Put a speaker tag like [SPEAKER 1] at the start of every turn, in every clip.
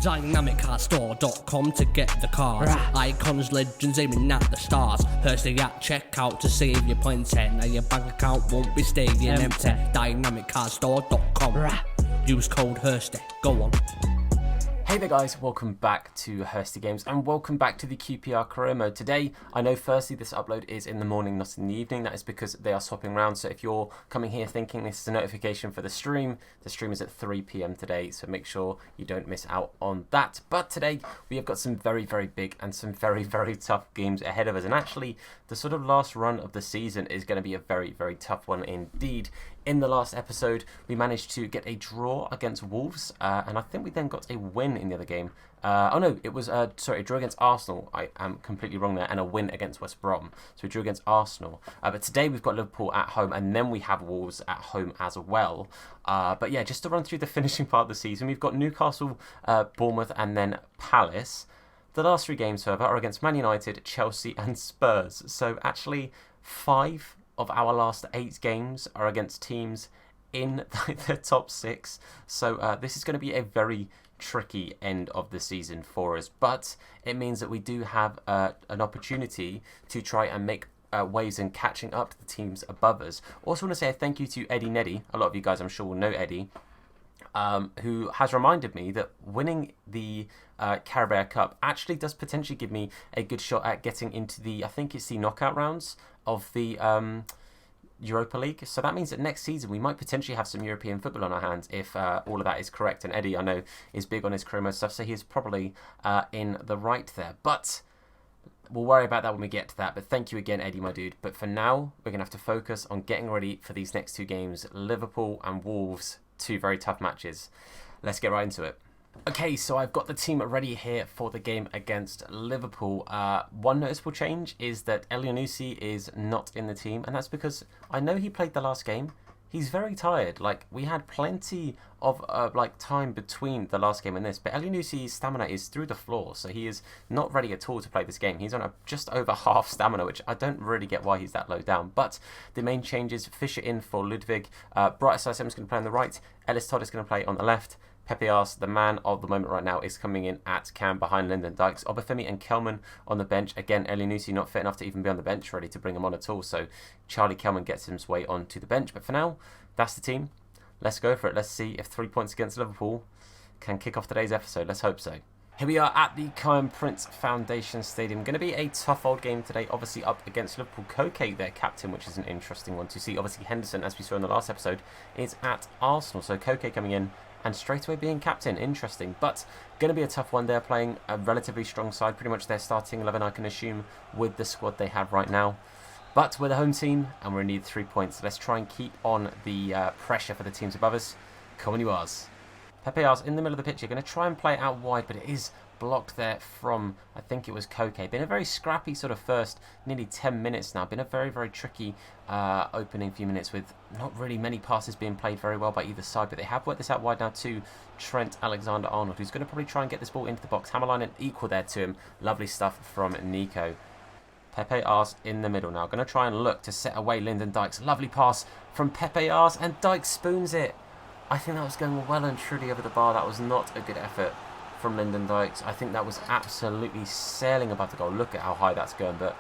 [SPEAKER 1] DynamicCarStore.com to get the cars. Icons, legends aiming at the stars. Hursty at checkout to save your points. Now your bank account won't be staying empty. DynamicCarStore.com. Use code Hursty. Go on.
[SPEAKER 2] Hey there guys, welcome back to Hursty Games and welcome back to the QPR Career Mode. Today, I know firstly this upload is in the morning, not in the evening. That is because they are swapping around. So if you're coming here thinking this is a notification for the stream is at 3 PM today. So make sure you don't miss out on that. But today, we have got some very, very big and some very, very tough games ahead of us. And actually, the sort of last run of the season is going to be a very, very tough one indeed. In the last episode, we managed to get a draw against Wolves, and I think we then got a win in the other game. Oh no, it was, a draw against Arsenal. I am completely wrong there, and a win against West Brom. So we drew against Arsenal. But today we've got Liverpool at home, and then we have Wolves at home as well. But yeah, just to run through the finishing part of the season, we've got Newcastle, Bournemouth, and then Palace. The last 3 games, however, are against Man United, Chelsea, and Spurs. So actually, 5 of our last 8 games are against teams in the top 6. So this is going to be a very tricky end of the season for us. But it means that we do have an opportunity to try and make waves in catching up to the teams above us. Also want to say a thank you to Eddie Neddy. A lot of you guys I'm sure will know Eddie. Who has reminded me that winning the Carabao Cup actually does potentially give me a good shot at getting into the, I think it's the knockout rounds of the Europa League. So that means that next season we might potentially have some European football on our hands if all of that is correct. And Eddie, I know, is big on his career mode stuff, so he is probably in the right there. But we'll worry about that when we get to that. But thank you again, Eddie, my dude. But for now, we're going to have to focus on getting ready for these next 2 games, Liverpool and Wolves. 2 very tough matches. Let's get right into it. Okay, so I've got the team ready here for the game against Liverpool. One noticeable change is that Elyounoussi is not in the team, and that's because I know he played the last game. He's very tired. Like, we had plenty of time between the last game and this, but Elyounoussi stamina is through the floor, so he is not ready at all to play this game. He's on just over half stamina, which I don't really get why he's that low down. But the main changes: Fisher in for Ludwig, Bright Side is going to play on the right, Ellis Todd is going to play on the left. Pepe Ars, the man of the moment right now, is coming in at cam behind Lyndon Dykes. Obafemi and Kelman on the bench. Again, Elyounoussi not fit enough to even be on the bench, ready to bring him on at all. So Charlie Kelman gets his way onto the bench. But for now, that's the team. Let's go for it. Let's see if 3 points against Liverpool can kick off today's episode. Let's hope so. Here we are at the Kyan Prince Foundation Stadium. Going to be a tough old game today, obviously up against Liverpool. Koke, their captain, which is an interesting one to see. Obviously Henderson, as we saw in the last episode, is at Arsenal. So Koke coming in and straight away being captain. Interesting, but going to be a tough one. They're playing a relatively strong side, pretty much their starting 11, I can assume, with the squad they have right now. But we're the home team, and we're going to need 3 points. Let's try and keep on the pressure for the teams above us. Come on, you Ars. Pepe Ars in the middle of the pitch. You're going to try and play it out wide, but it is blocked there from, I think it was Koke. Been a very scrappy sort of first nearly 10 minutes now. Been a very, very tricky opening few minutes with not really many passes being played very well by either side, but they have worked this out wide now to Trent Alexander-Arnold, who's going to probably try and get this ball into the box. Hammerline and equal there to him. Lovely stuff from Nico. Pepe Ars in the middle now. Going to try and look to set away Lyndon Dykes. Lovely pass from Pepe Ars, and Dykes spoons it. I think that was going well and truly over the bar. That was not a good effort from Lyndon Dykes. I think that was absolutely sailing above the goal. Look at how high that's going, but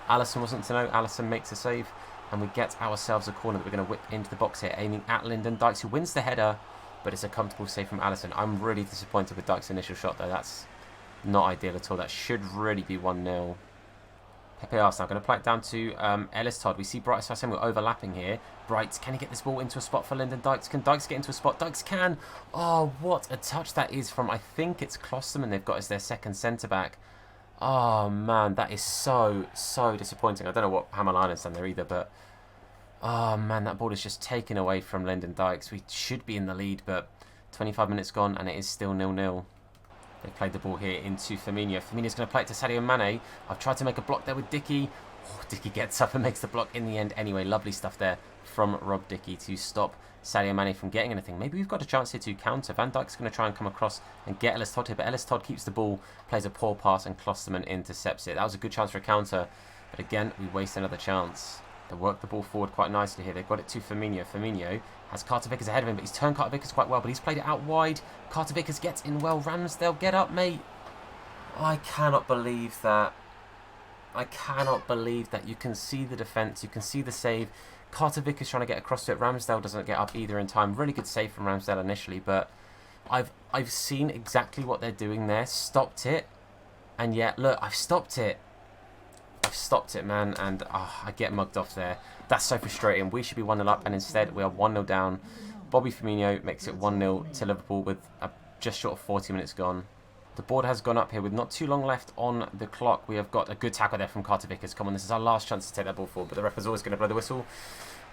[SPEAKER 2] Alisson wasn't to know. Alisson makes a save, and we get ourselves a corner that we're going to whip into the box here, aiming at Lyndon Dykes, who wins the header, but it's a comfortable save from Alisson. I'm really disappointed with Dykes' initial shot, though. That's not ideal at all. That should really be 1-0. Pepe Ars now going to play it down to Ellis Todd. We see Bright Side we're overlapping here. Bright, can he get this ball into a spot for Lyndon Dykes? Can Dykes get into a spot? Dykes can. Oh, what a touch that is from, I think it's Klosterman they've got as their second centre-back. Oh, man, that is so, so disappointing. I don't know what Hammerline has done there either, but oh, man, that ball is just taken away from Lyndon Dykes. We should be in the lead, but 25 minutes gone and it is still 0-0. They played the ball here into Firmino. Firmino's going to play it to Sadio Mane. I've tried to make a block there with Dickey. Oh, Dickey gets up and makes the block in the end. Anyway, lovely stuff there from Rob Dickey to stop Sadio Mane from getting anything. Maybe we've got a chance here to counter. Van Dijk's going to try and come across and get Ellis Todd here, but Ellis Todd keeps the ball, plays a poor pass, and Klosterman intercepts it. That was a good chance for a counter, but again, we waste another chance. They work the ball forward quite nicely here. They've got it to Firmino. Firmino has Carter Vickers ahead of him, but he's turned Carter Vickers quite well, but he's played it out wide. Carter Vickers gets in well. Ramsdale, get up, mate. I cannot believe that. I cannot believe that. You can see the defence. You can see the save. Carter Vickers trying to get across to it. Ramsdale doesn't get up either in time. Really good save from Ramsdale initially, but I've seen exactly what they're doing there. Stopped it. And yet, look, I've stopped it. I've stopped it, man, and I get mugged off there. That's so frustrating. We should be 1-0 up, and instead we are 1-0 down. Bobby Firmino makes it 1-0 to Liverpool with just short of 40 minutes gone. The board has gone up here with not too long left on the clock. We have got a good tackle there from Carter Vickers. Come on, this is our last chance to take that ball forward, but the ref is always going to blow the whistle.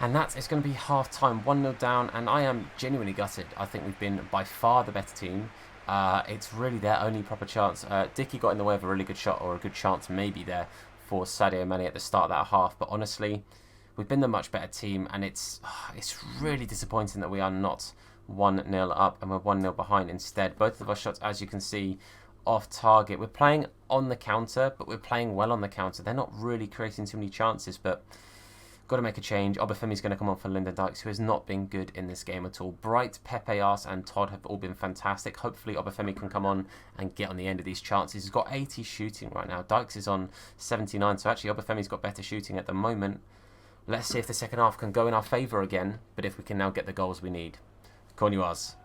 [SPEAKER 2] And that is going to be half-time, 1-0 down, and I am genuinely gutted. I think we've been by far the better team. It's really their only proper chance. Dickey got in the way of a really good shot, or a good chance maybe there for Sadio Mane at the start of that half, but honestly, we've been the much better team, and it's really disappointing that we are not 1-0 up and we're 1-0 behind instead. Both of our shots, as you can see, off target. We're playing on the counter, but we're playing well on the counter. They're not really creating too many chances, but got to make a change. Obafemi's going to come on for Lyndon Dykes, who has not been good in this game at all. Bright, Pepe, Ars and Todd have all been fantastic. Hopefully Obafemi can come on and get on the end of these chances. He's got 80 shooting right now. Dykes is on 79, so actually Obafemi's got better shooting at the moment. Let's see if the second half can go in our favour again, but if we can now get the goals we need. On you us.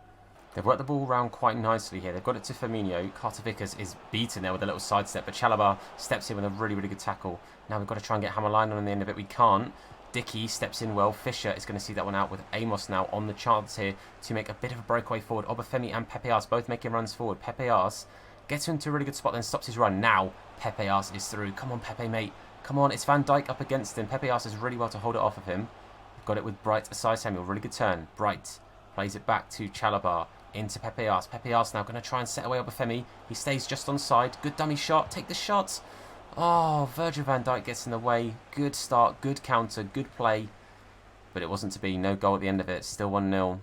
[SPEAKER 2] They've worked the ball around quite nicely here. They've got it to Firmino. Carter Vickers is beaten there with a little sidestep, but Chalobah steps in with a really, really good tackle. Now we've got to try and get Hammerline on the end of it. We can't. Dickey steps in well. Fisher is going to see that one out with Amos now on the chance here to make a bit of a breakaway forward. Obafemi and Pepe Ars both making runs forward. Pepe Ars gets into a really good spot, then stops his run. Now Pepe Ars is through. Come on, Pepe, mate. Come on, it's Van Dijk up against him. Pepe Ars does really well to hold it off of him. Got it with Bright aside Samuel. Really good turn. Bright plays it back to Chalobah. Into Pepe Ars. Pepe Ars now going to try and set away Obafemi. He stays just on side. Good dummy shot. Take the shot. Oh, Virgil van Dijk gets in the way. Good start. Good counter. Good play. But it wasn't to be. No goal at the end of it. Still 1-0.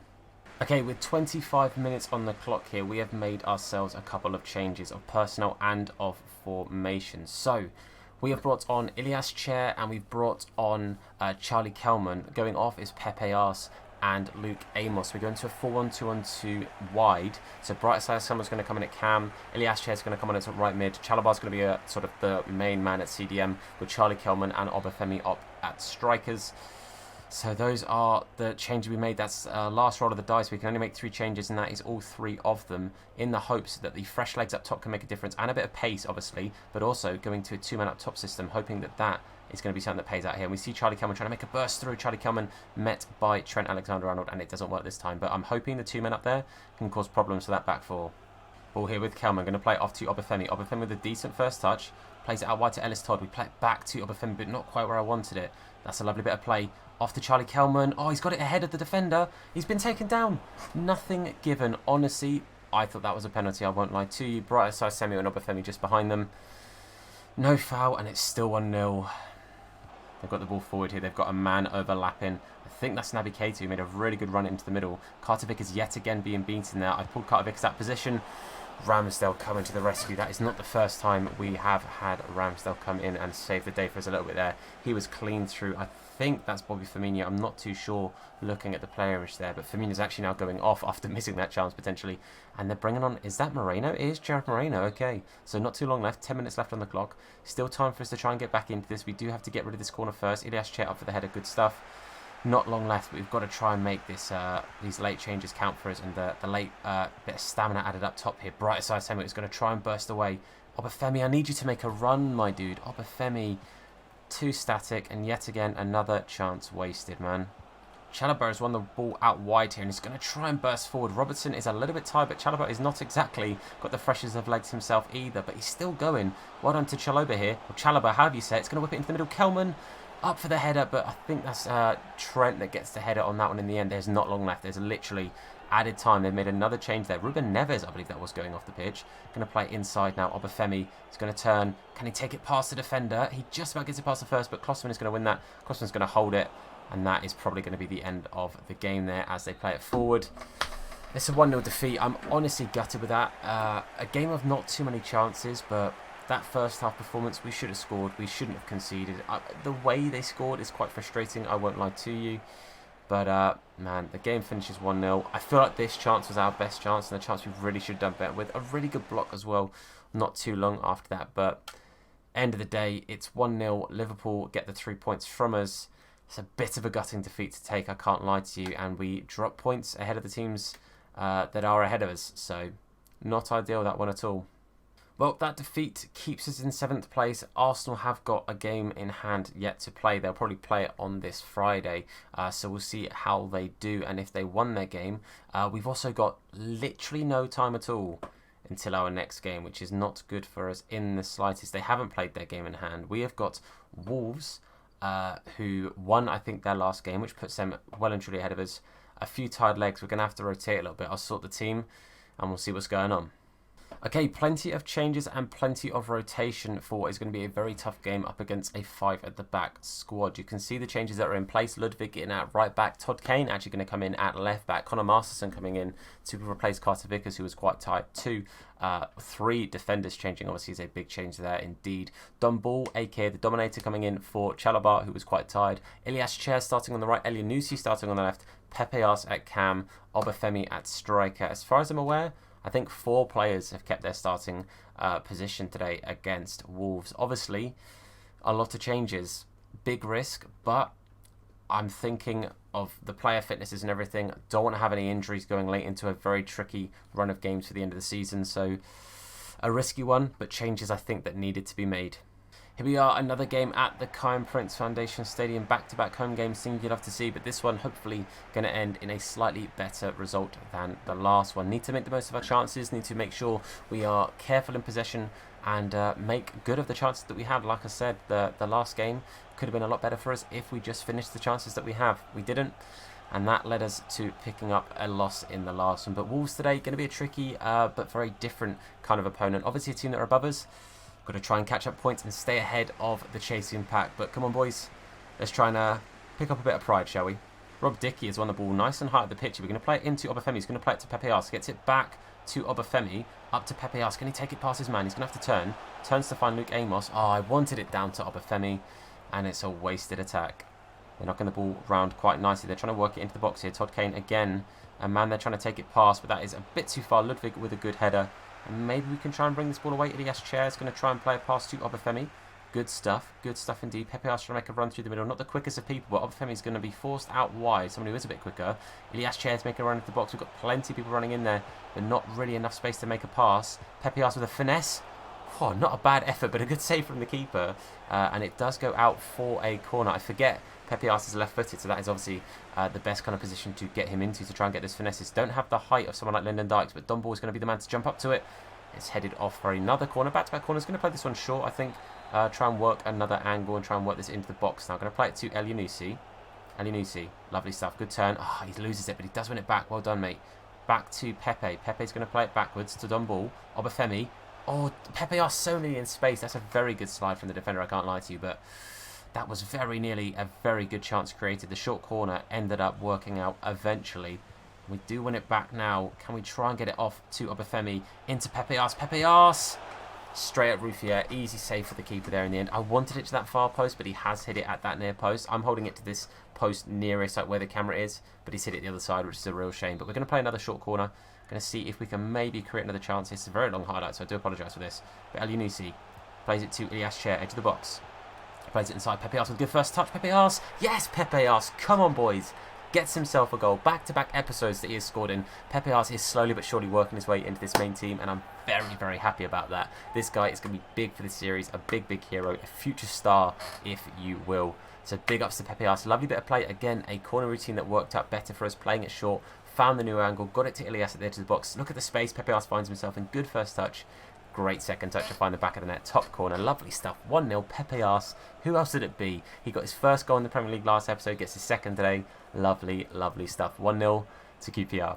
[SPEAKER 2] Okay, with 25 minutes on the clock here, we have made ourselves a couple of changes of personnel and of formation. So, we have brought on Ilias Chair and we've brought on Charlie Kelman. Going off is Pepe Ars and Luke Amos. We're going to a 4-1-2-1-2 wide. So Bright Side Summer's going to come in at cam. Ilias Chair's going to come on at right mid. Chalobah's going to be a sort of the main man at CDM with Charlie Kelman and Obafemi up at strikers. So those are the changes we made. That's last roll of the dice. We can only make 3 changes, and that is all 3 of them, in the hopes that the fresh legs up top can make a difference, and a bit of pace, obviously, but also going to a 2-man up top system, hoping that that is going to be something that pays out here. And we see Charlie Kelman trying to make a burst through. Charlie Kelman met by Trent Alexander-Arnold, and it doesn't work this time. But I'm hoping the 2 men up there can cause problems for that back 4. Ball here with Kelman. Going to play it off to Obafemi. Obafemi with a decent first touch. Plays it out wide to Ellis Todd. We play it back to Obafemi, but not quite where I wanted it. That's a lovely bit of play. Off to Charlie Kelman. Oh, he's got it ahead of the defender. He's been taken down. Nothing given. Honestly, I thought that was a penalty. I won't lie to you. Bright side Samuel and Obafemi just behind them. No foul, and it's still 1-0. They've got the ball forward here. They've got a man overlapping. I think that's Naby Keita, who made a really good run into the middle. Carter Vickers yet again being beaten there. I pulled Carter Vickers out position. Ramsdale coming to the rescue. That is not the first time we have had Ramsdale come in and save the day for us a little bit there. He was clean through. I think that's Bobby Firmino. I'm not too sure looking at the playerish there, but Firmino's actually now going off after missing that chance potentially. And they're bringing on, is that Moreno? It is Jared Moreno. Okay, so not too long left, 10 minutes left on the clock. Still time for us to try and get back into this. We do have to get rid of this corner first. Ilias Chair up for the header, good stuff. Not long left, but we've got to try and make this these late changes count for us, and the late bit of stamina added up top here. Bright side Samuel is going to try and burst away. Obafemi, I need you to make a run, my dude. Obafemi, too static, and yet again another chance wasted, man. Chalobah has won the ball out wide here, and he's going to try and burst forward. Robertson is a little bit tired, but Chalobah is not exactly got the freshest of legs himself either, but he's still going. Well done to Chalobah here, or Chalobah, however you say it. It's going to whip it into the middle. Kelman up for the header, but I think that's Trent that gets the header on that one in the end. There's not long left. There's literally added time. They've made another change there. Ruben Neves, I believe that was going off the pitch. Going to play inside now. Obafemi is going to turn. Can he take it past the defender? He just about gets it past the first, but Klosterman is going to win that. Klosterman's going to hold it, and that is probably going to be the end of the game there as they play it forward. It's a 1-0 defeat. I'm honestly gutted with that. A game of not too many chances, but that first half performance, we should have scored. We shouldn't have conceded. The way they scored is quite frustrating, I won't lie to you. But, man, the game finishes 1-0. I feel like this chance was our best chance and the chance we really should have done better with. A really good block as well, not too long after that. But, end of the day, it's 1-0. Liverpool get the 3 points from us. It's a bit of a gutting defeat to take, I can't lie to you. And we drop points ahead of the teams that are ahead of us. So, not ideal, that one at all. Well, that defeat keeps us in 7th place. Arsenal have got a game in hand yet to play. They'll probably play it on this Friday. So we'll see how they do and if they won their game. We've also got literally no time at all until our next game, which is not good for us in the slightest. They haven't played their game in hand. We have got Wolves, who won, I think, their last game, which puts them well and truly ahead of us. A few tired legs. We're going to have to rotate a little bit. I'll sort the team and we'll see what's going on. Okay, plenty of changes and plenty of rotation for what is going to be a very tough game up against a 5 at the back squad. You can see the changes that are in place. Ludwig in at right back. Todd Kane actually going to come in at left back. Connor Masterson coming in to replace Carter Vickers, who was quite tight. 3 defenders changing. Obviously, is a big change there indeed. Don Ball, aka the Dominator, coming in for Chalobah, who was quite tired. Ilias Chair starting on the right. Elyounoussi starting on the left. Pepe Ars at cam. Obafemi at striker. As far as I'm aware, I think 4 players have kept their starting position today against Wolves. Obviously, a lot of changes. Big risk, but I'm thinking of the player fitnesses and everything. Don't want to have any injuries going late into a very tricky run of games for the end of the season. So, a risky one, but changes I think that needed to be made. Here we are, another game at the Kyan Prince Foundation Stadium. Back-to-back home games, thing you'd love to see, but this one hopefully going to end in a slightly better result than the last one. Need to make the most of our chances, need to make sure we are careful in possession and make good of the chances that we had. Like I said, the last game could have been a lot better for us if we just finished the chances that we have. We didn't, and that led us to picking up a loss in the last one. But Wolves today, going to be a tricky but very different kind of opponent. Obviously a team that are above us. Got to try and catch up points and stay ahead of the chasing pack. But come on, boys. Let's try and pick up a bit of pride, shall we? Rob Dickey has won the ball nice and high at the pitch. We're going to play it into Obafemi. He's going to play it to Pepe Ars. Gets it back to Obafemi. Up to Pepe Ars. Can he take it past his man? He's going to have to turn. Turns to find Luke Amos. Oh, I wanted it down to Obafemi. And it's a wasted attack. They're knocking the ball round quite nicely. They're trying to work it into the box here. Todd Kane again. And man, they're trying to take it past. But that is a bit too far. Ludwig with a good header. And maybe we can try and bring this ball away. Ilias Chair is going to try and play a pass to Obafemi. Good stuff indeed. Pepe Ars trying to make a run through the middle. Not the quickest of people, but Obafemi is going to be forced out wide. Someone who is a bit quicker. Ilias Chair is making a run into the box. We've got plenty of people running in there, but not really enough space to make a pass. Pepe Ars with a finesse. Oh, not a bad effort, but a good save from the keeper. And it does go out for a corner. I forget Pepe Ars is left-footed, so that is obviously the best kind of position to get him into to try and get those finesses. Don't have the height of someone like Lyndon Dykes, but Don Ball is going to be the man to jump up to it. It's headed off for another corner. Back-to-back corner. Is going to play this one short, I think. Try and work another angle and try and work this into the box. Now, going to play it to Elyounoussi. Elyounoussi, lovely stuff. Good turn. Oh, he loses it, but he does win it back. Well done, mate. Back to Pepe. Pepe's going to play it backwards to Don Ball. Obafemi. Oh, Pepe are so nearly in space. That's a very good slide from the defender, I can't lie to you, but that was very nearly a very good chance created. The short corner ended up working out eventually. We do win it back now. Can we try and get it off to Obafemi into Pepe Ars? Pepe Ars! Straight at Ruffier. Easy save for the keeper there in the end. I wanted it to that far post, but he has hit it at that near post. I'm holding it to this post nearest, like where the camera is, but he's hit it the other side, which is a real shame. But we're going to play another short corner. Going to see if we can maybe create another chance. It's a very long highlight, so I do apologise for this. But Elyounoussi plays it to Ilias Chair, edge of the box. Plays it inside Pepe Ars with a good first touch. Pepe Ars! Yes, Pepe Ars! Come on, boys! Gets himself a goal. Back-to-back episodes that he has scored in. Pepe Ars is slowly but surely working his way into this main team, and I'm very, very happy about that. This guy is going to be big for this series, a big, big hero, a future star, if you will. So big ups to Pepe Ars. Lovely bit of play. Again, a corner routine that worked out better for us, playing it short. Found the new angle, got it to Ilias at the edge of the box. Look at the space. Pepe Ars finds himself in. Good first touch. Great second touch to find the back of the net. Top corner. Lovely stuff. 1-0. Pepe Ars. Who else did it be? He got his first goal in the Premier League last episode. Gets his second today. Lovely, lovely stuff. 1-0 to QPR.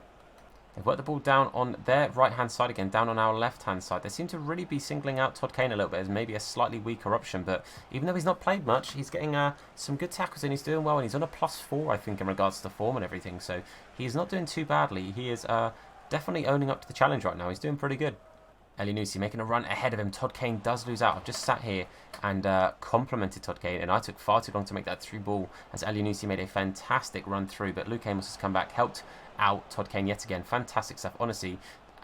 [SPEAKER 2] They've worked the ball down on their right-hand side again, down on our left-hand side. They seem to really be singling out Todd Kane a little bit as maybe a slightly weaker option, but even though he's not played much, he's getting some good tackles and he's doing well, and he's on a +4, I think, in regards to form and everything, so he's not doing too badly. He is definitely owning up to the challenge right now. He's doing pretty good. Elyounoussi making a run ahead of him. Todd Kane does lose out. I've just sat here and complimented Todd Kane, and I took far too long to make that through ball as Elyounoussi made a fantastic run through, but Luke Amos has come back, helped out Todd Kane yet again. Fantastic stuff. Honestly,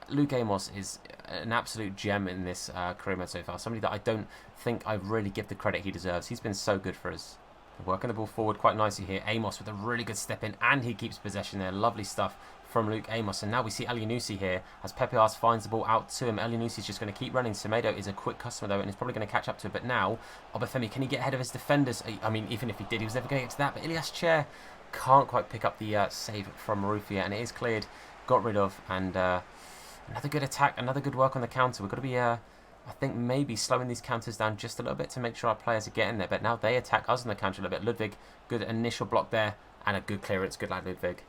[SPEAKER 2] Luke Amos is an absolute gem in this career mode so far. Somebody that I don't think I really give the credit he deserves. He's been so good for us. Working the ball forward quite nicely here. Amos with a really good step in, and he keeps possession there. Lovely stuff from Luke Amos. And now we see Elyounoussi here as Pepe Ars finds the ball out to him. Elyounoussi is just going to keep running. Semedo is a quick customer though, and he's probably going to catch up to it. But now, Obafemi, can he get ahead of his defenders? I mean, even if he did, he was never going to get to that. But Ilias Chair can't quite pick up the save from Marufia, and it is cleared, got rid of, and another good attack, another good work on the counter. We've got to be, I think, maybe slowing these counters down just a little bit to make sure our players are getting there. But now they attack us on the counter a little bit. Ludwig, good initial block there, and a good clearance. Good lad, Ludwig.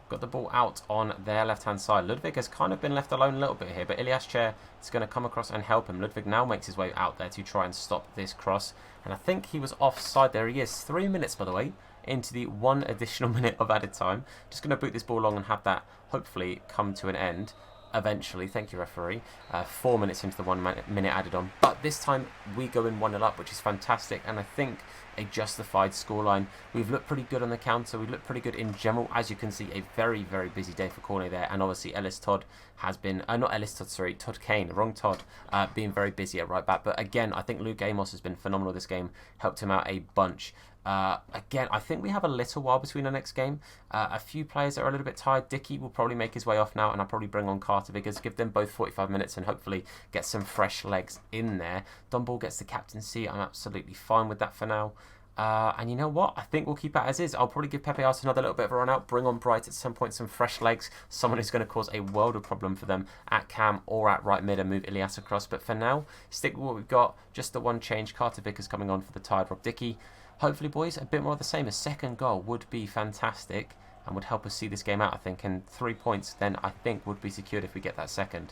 [SPEAKER 2] Got the ball out on their left-hand side. Ludwig has kind of been left alone a little bit here, but Ilias Chair is going to come across and help him. Ludwig now makes his way out there to try and stop this cross. And I think he was offside. There he is. 3 minutes, by the way, into the 1 additional minute of added time. Just going to boot this ball along and have that hopefully come to an end eventually. Thank you, referee. 4 minutes into the 1 minute added on, but this time we go in 1-0 up, which is fantastic, and I think a justified scoreline. We've looked pretty good on the counter. We've looked pretty good in general. As you can see, a very, very busy day for Cornet there, and obviously Ellis Todd has been not Ellis Todd, sorry, Todd Kane, wrong Todd, being very busy at right back. But again, I think Luke Amos has been phenomenal this game, helped him out a bunch. Again, I think we have a little while between our next game. A few players are a little bit tired. Dickey will probably make his way off now, and I'll probably bring on Carter Vickers, give them both 45 minutes and hopefully get some fresh legs in there. Dunball gets the captaincy. I'm absolutely fine with that for now. And you know what? I think we'll keep it as is. I'll probably give Pepe Ars another little bit of a run out, bring on Bright at some point, some fresh legs, someone who's going to cause a world of problem for them at cam or at right mid, and move Ilias across. But for now, stick with what we've got. Just the one change. Carter Vickers coming on for the tired Rob Dickey. Hopefully, boys, a bit more of the same. A second goal would be fantastic and would help us see this game out, I think. And 3 points then, I think, would be secured if we get that second.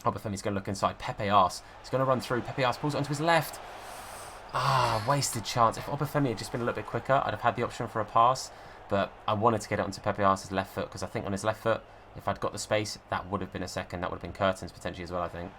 [SPEAKER 2] Obafemi's going to look inside. Pepe Ars is going to run through. Pepe Ars pulls it onto his left. Ah, wasted chance. If Obafemi had just been a little bit quicker, I'd have had the option for a pass. But I wanted to get it onto Pepe Ars' left foot, because I think on his left foot, if I'd got the space, that would have been a second. That would have been curtains potentially as well, I think.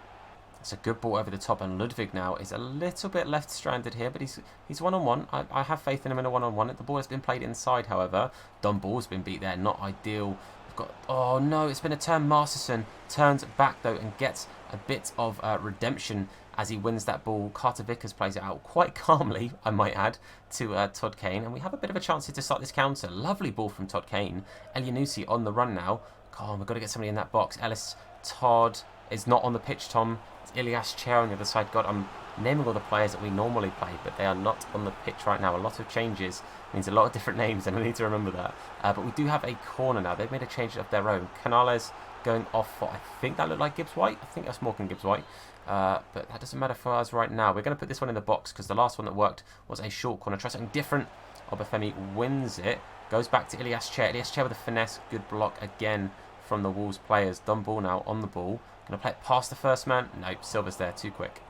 [SPEAKER 2] It's a good ball over the top, and Ludwig now is a little bit left stranded here, but he's one-on-one. I have faith in him in a one-on-one. The ball has been played inside, however. Dunball's been beat there, not ideal. We've got, oh no, it's been a turn. Masterson turns back though and gets a bit of redemption as he wins that ball. Carter Vickers plays it out quite calmly, I might add, to Todd Kane, and we have a bit of a chance here to start this counter. Lovely ball from Todd Kane. Elyounoussi on the run now. Come on, we've got to get somebody in that box. Ellis Todd is not on the pitch, Tom. Ilias Chair on the other side. God, I'm naming all the players that we normally play, but they are not on the pitch right now. A lot of changes means a lot of different names, and I need to remember that. But we do have a corner now. They've made a change of their own. Canales going off for, I think that looked like Gibbs White. I think that's Morgan Gibbs White. But that doesn't matter for us right now. We're going to put this one in the box because the last one that worked was a short corner. Try something different. Obafemi wins it. Goes back to Ilias Chair. Ilias Chair with a finesse. Good block again from the Wolves players. Done ball now on the ball. Going to play it past the first man. Nope, Silva's there, too quick.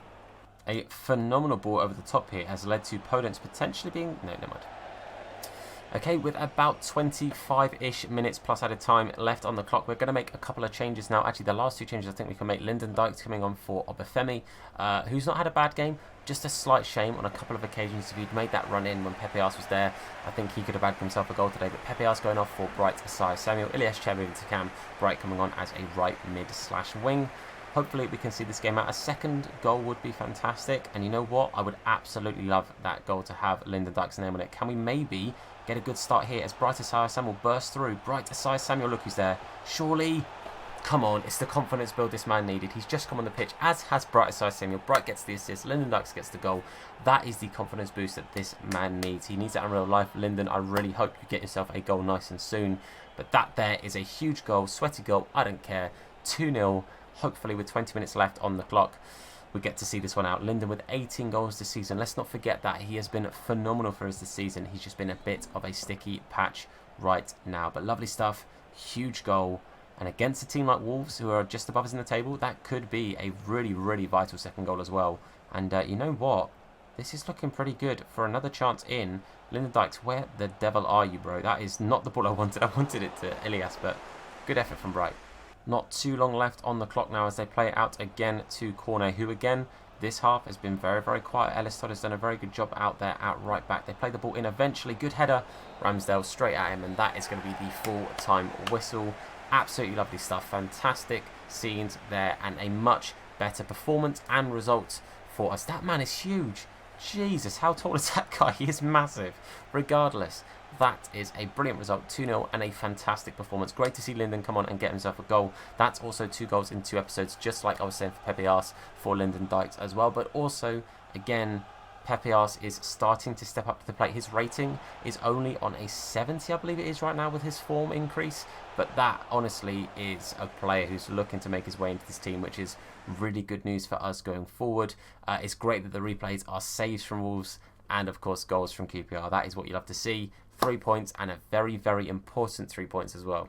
[SPEAKER 2] A phenomenal ball over the top here has led to Podence potentially being... No, never mind. Okay, with about 25-ish minutes plus added time left on the clock, we're going to make a couple of changes now. Actually, the last two changes I think we can make. Lyndon Dykes coming on for Obafemi, who's not had a bad game. Just a slight shame on a couple of occasions. If he'd made that run in when Pepe Ars was there, I think he could have bagged himself a goal today. But Pepe Ars going off for Bright, Asai Samuel. Ilias Chair moving to Cam. Bright coming on as a right mid/wing. Hopefully we can see this game out. A second goal would be fantastic. And you know what? I would absolutely love that goal to have Lyndon Dykes' name on it. Can we maybe get a good start here as Bright Asai Samuel bursts through? Bright Asai Samuel, look who's there. Surely... Come on, it's the confidence build this man needed. He's just come on the pitch, as has Bright Asai Samuel. Bright gets the assist, Lyndon Dykes gets the goal. That is the confidence boost that this man needs. He needs that in real life. Lyndon, I really hope you get yourself a goal nice and soon. But that there is a huge goal, sweaty goal, I don't care. 2-0, hopefully with 20 minutes left on the clock. We get to see this one out. Lyndon with 18 goals this season. Let's not forget that he has been phenomenal for us this season. He's just been a bit of a sticky patch right now. But lovely stuff, huge goal. And against a team like Wolves, who are just above us in the table, that could be a really, really vital second goal as well. And you know what? This is looking pretty good for another chance in. Lyndon Dykes, where the devil are you, bro? That is not the ball I wanted. I wanted it to Ilias, but good effort from Bright. Not too long left on the clock now as they play it out again to corner, who again this half has been very, very quiet. Ellis Todd has done a very good job out there at right back. They play the ball in eventually. Good header. Ramsdale straight at him, and that is going to be the full-time whistle. Absolutely lovely stuff. Fantastic scenes there, and a much better performance and result for us. That man is huge. Jesus, how tall is that guy? He is massive. Regardless, that is a brilliant result. 2-0 and a fantastic performance. Great to see Lyndon come on and get himself a goal. That's also 2 goals in 2 episodes, just like I was saying for Pepe Ars for Lyndon Dykes as well. But also, again, Pepe Ars is starting to step up to the plate. His rating is only on a 70, I believe it is right now, with his form increase. But that, honestly, is a player who's looking to make his way into this team, which is really good news for us going forward. It's great that the replays are saves from Wolves and, of course, goals from QPR. That is what you love to see. 3 points, and a very, very important 3 points as well.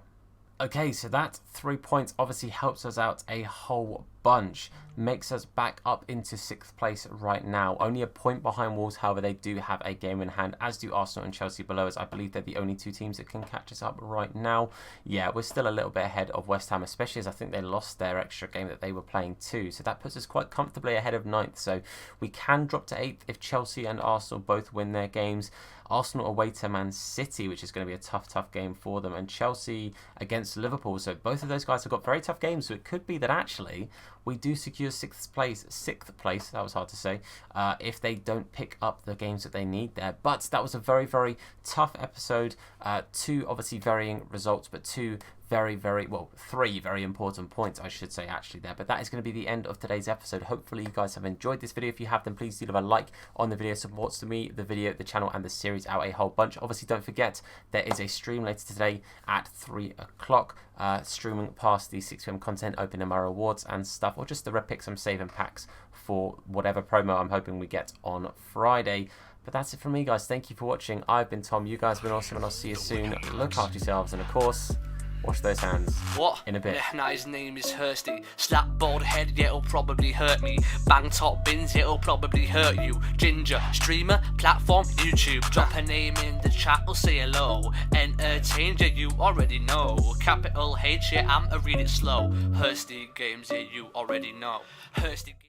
[SPEAKER 2] Okay, so that 3 points obviously helps us out a whole bunch. Makes us back up into 6th place right now. Only a point behind Wolves, however, they do have a game in hand, as do Arsenal and Chelsea below us. I believe they're the only 2 teams that can catch us up right now. Yeah, we're still a little bit ahead of West Ham, especially as I think they lost their extra game that they were playing too. So that puts us quite comfortably ahead of 9th. So we can drop to 8th if Chelsea and Arsenal both win their games. Arsenal away to Man City, which is going to be a tough game for them, and Chelsea against Liverpool. So both of those guys have got very tough games, so it could be that actually we do secure 6th place, that was hard to say, if they don't pick up the games that they need there. But that was a very, very tough episode. 2 obviously varying results, but 2 3 very important points, I should say, actually there. But that is going to be the end of today's episode. Hopefully you guys have enjoyed this video. If you have, then please do leave a like on the video. Supports to me, the video, the channel, and the series out a whole bunch. Obviously, don't forget there is a stream later today at 3 o'clock, streaming past the 6 PM content, opening my rewards and stuff, or just the red picks I'm saving packs for whatever promo I'm hoping we get on Friday. But that's it from me, guys. Thank you for watching. I've been Tom. You guys have been awesome, and I'll see you soon. Look after yourselves, and of course, wash those hands.
[SPEAKER 1] What?
[SPEAKER 2] In a bit.
[SPEAKER 1] Now his name is Hursty. Slap bald head, yeah, it'll probably hurt me. Bang top bins, yeah, it'll probably hurt you. Ginger, streamer, platform, YouTube. Drop a name in the chat, or say hello. Entertain, yeah, you already know. Capital H, yeah, I'm a read it slow. Hursty Games, yeah, you already know. Hursty